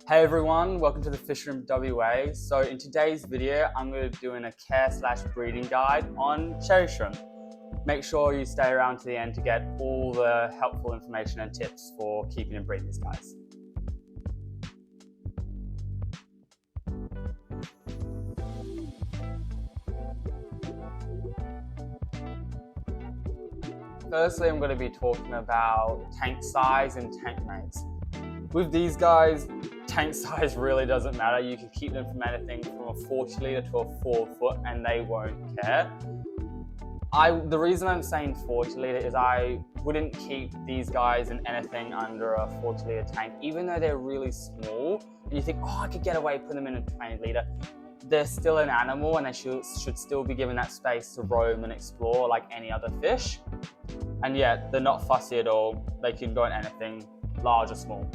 Hey everyone, welcome to the Fish Room WA. So in today's video, I'm going to be doing a care/breeding guide on cherry shrimp. Make sure you stay around to the end to get all the helpful information and tips for keeping and breeding these guys. Firstly, I'm going to be talking about tank size and tank mates. With these guys, tank size really doesn't matter. You can keep them from anything from a 40 litre to a 4 foot and they won't care. The reason I'm saying 40 litre is I wouldn't keep these guys in anything under a 40 litre tank, even though they're really small. And you think, oh, I could get away putting them in a 20 litre. They're still an animal and they should still be given that space to roam and explore like any other fish. And yeah, they're not fussy at all. They can go in anything, large or small.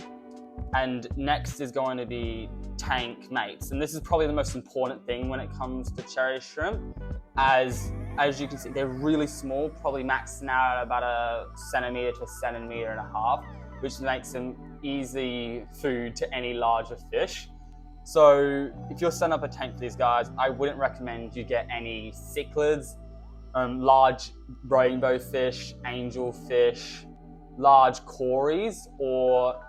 And next is going to be tank mates. And this is probably the most important thing when it comes to cherry shrimp. As you can see, they're really small, probably maxing out at about a centimetre to a centimetre and a half, which makes them easy food to any larger fish. So if you're setting up a tank for these guys, I wouldn't recommend you get any cichlids, large rainbow fish, angelfish, large cories, or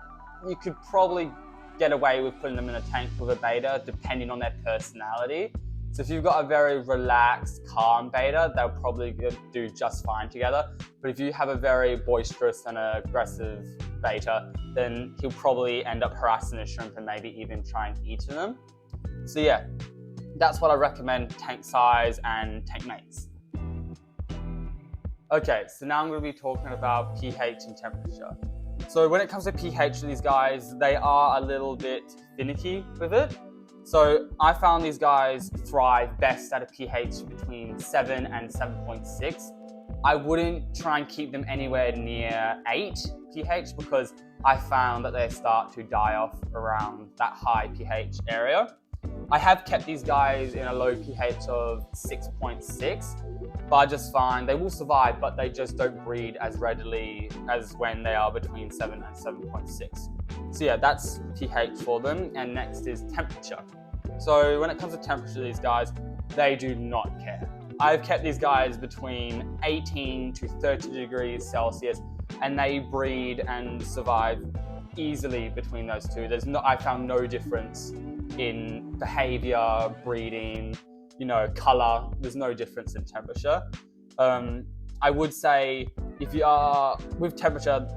you could probably get away with putting them in a tank with a beta depending on their personality. So if you've got a very relaxed, calm beta, they'll probably do just fine together. But if you have a very boisterous and aggressive beta, then he'll probably end up harassing the shrimp and maybe even try and eat them. So yeah, that's what I recommend tank size and tank mates. Okay, so now I'm going to be talking about pH and temperature. So when it comes to pH for these guys, they are a little bit finicky with it. So I found these guys thrive best at a pH between 7 and 7.6. I wouldn't try and keep them anywhere near 8 pH because I found that they start to die off around that high pH area. I have kept these guys in a low pH of 6.6, but I just find they will survive, but they just don't breed as readily as when they are between 7 and 7.6. So yeah, that's pH for them. And next is temperature. So when it comes to temperature, these guys, they do not care. I've kept these guys between 18 to 30 degrees Celsius, and they breed and survive easily between those two. I found no difference in behavior, breeding, color. There's no difference in temperature. I would say if you are with temperature,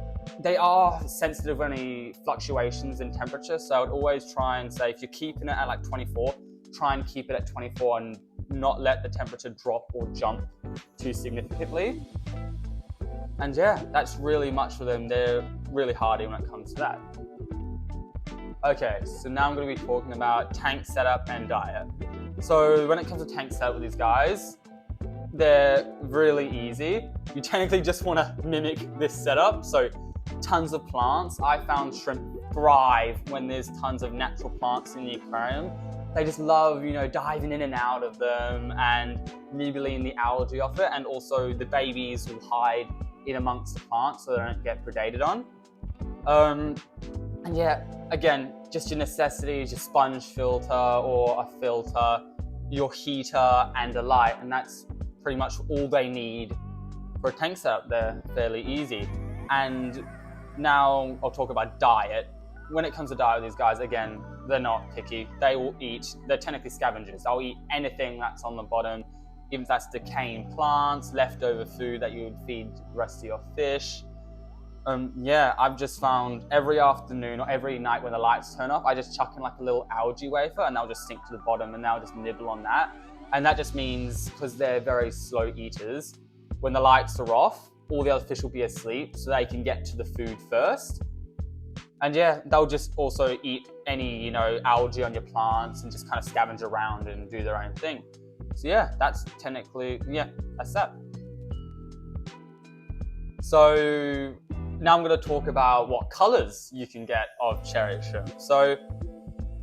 they are sensitive to any fluctuations in temperature. So I would always try and say if you're keeping it at like 24, try and keep it at 24 and not let the temperature drop or jump too significantly. And yeah, that's really much for them. They're really hardy when it comes to that. Okay, so now I'm going to be talking about tank setup and diet. So when it comes to tank setup with these guys, they're really easy. You technically just want to mimic this setup. So tons of plants. I found shrimp thrive when there's tons of natural plants in the aquarium. They just love, diving in and out of them and nibbling the algae off it. And also the babies will hide in amongst the plants so they don't get predated on. And yeah, again, just your necessities, your sponge filter or a filter, your heater and a light. And that's pretty much all they need for a tank setup. They're fairly easy. And now I'll talk about diet. When it comes to diet with these guys, again, they're not picky. They will eat, they're technically scavengers. They'll eat anything that's on the bottom, even if that's decaying plants, leftover food that you would feed the rest of your fish. Yeah, I've just found every afternoon or every night when the lights turn off, I just chuck in like a little algae wafer and they'll just sink to the bottom and they'll just nibble on that. And that just means, because they're very slow eaters, when the lights are off, all the other fish will be asleep so they can get to the food first. And yeah, they'll just also eat any, algae on your plants and just kind of scavenge around and do their own thing. So yeah, that's technically, that's that. So now I'm going to talk about what colors you can get of cherry shrimp. So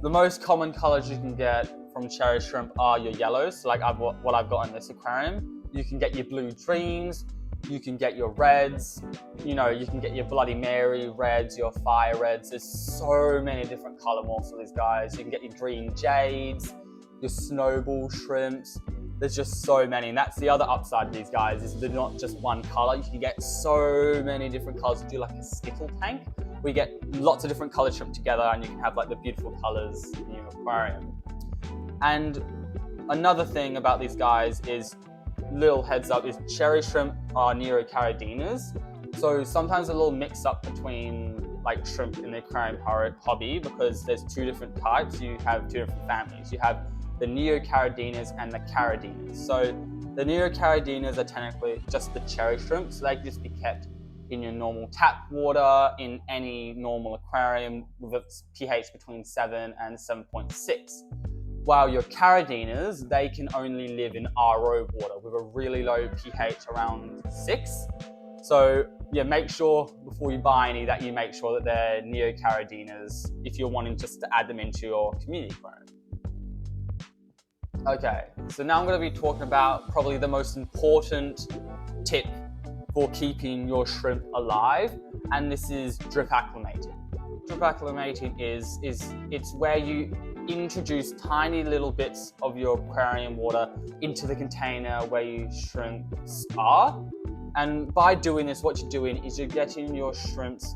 the most common colors you can get from cherry shrimp are your yellows. So like what I've got in this aquarium. You can get your blue dreams, You can get your reds, you know, you can get your Bloody Mary reds, your fire reds. There's so many different color morphs for these guys. You can get your green jades, your snowball shrimps. There's just so many, and that's the other upside of these guys, is they're not just one color. You can get so many different colors. You do like a skittle tank, where you get lots of different colored shrimp together, and you can have like the beautiful colors in your aquarium. And another thing about these guys is, little heads up, is cherry shrimp are Neocaridinae. So sometimes a little mix up between like shrimp in the aquarium hobby, because there's two different types. You have two different families. You have the Neocaridinae and the Caridinae. So the Neocaridinae are technically just the cherry shrimp, so they can just be kept in your normal tap water, in any normal aquarium with a pH between 7 and 7.6. While your Caridinae, they can only live in RO water with a really low pH around 6. So yeah, make sure before you buy any that you make sure that they're Neocaridinae if you're wanting just to add them into your community aquarium. Okay, so now I'm going to be talking about probably the most important tip for keeping your shrimp alive, and this is drip acclimating. Drip acclimating is it's where you introduce tiny little bits of your aquarium water into the container where your shrimps are. And by doing this, what you're doing is you're getting your shrimps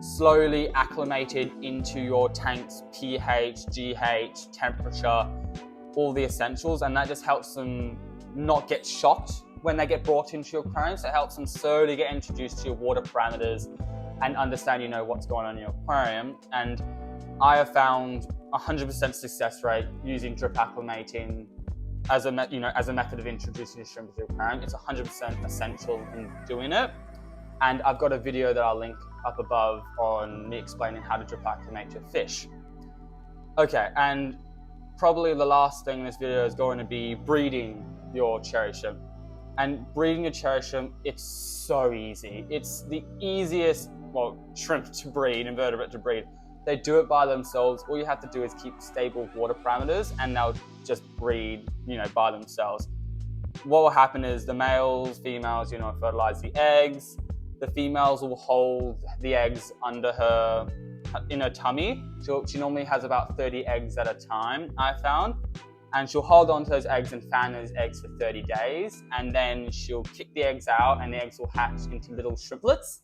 slowly acclimated into your tank's pH, GH, temperature, all the essentials, and that just helps them not get shocked when they get brought into your aquarium. So it helps them slowly get introduced to your water parameters and understand, you know, what's going on in your aquarium. And I have found 100% success rate using drip acclimating as a method of introducing your shrimp to your aquarium. It's 100% essential in doing it. And I've got a video that I'll link up above on me explaining how to drip acclimate your fish. Okay, and probably the last thing in this video is going to be breeding your cherry shrimp. And breeding a cherry shrimp, it's so easy. It's the easiest, well, shrimp to breed, invertebrate to breed. They do it by themselves. All you have to do is keep stable water parameters, and they'll just breed, you know, by themselves. What will happen is the males, females, you know, fertilize the eggs. The females will hold the eggs under her, in her tummy. She normally has about 30 eggs at a time, I found. And she'll hold on to those eggs and fan those eggs for 30 days. And then she'll kick the eggs out, and the eggs will hatch into little shrimplets.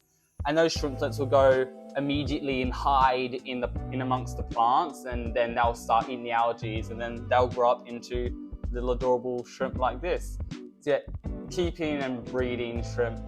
And those shrimplets will go immediately and hide in amongst the plants, and then they'll start eating the algae, and then they'll grow up into little adorable shrimp like this. So yeah, keeping and breeding shrimp,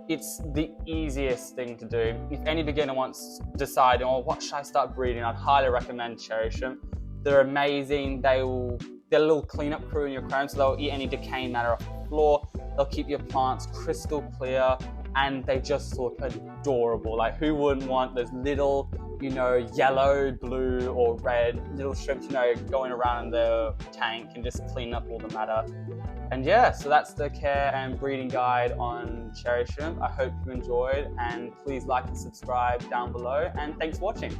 it's the easiest thing to do. If any beginner wants to decide, oh, what should I start breeding, I'd highly recommend cherry shrimp. They're amazing. They're a little cleanup crew in your aquarium, so they'll eat any decaying matter off the floor. They'll keep your plants crystal clear, and they just look adorable. Like, who wouldn't want those little, you know, yellow, blue, or red little shrimps, you know, going around in the tank and just clean up all the matter. And yeah, so that's the care and breeding guide on cherry shrimp. I hope you enjoyed, and please like and subscribe down below, and thanks for watching.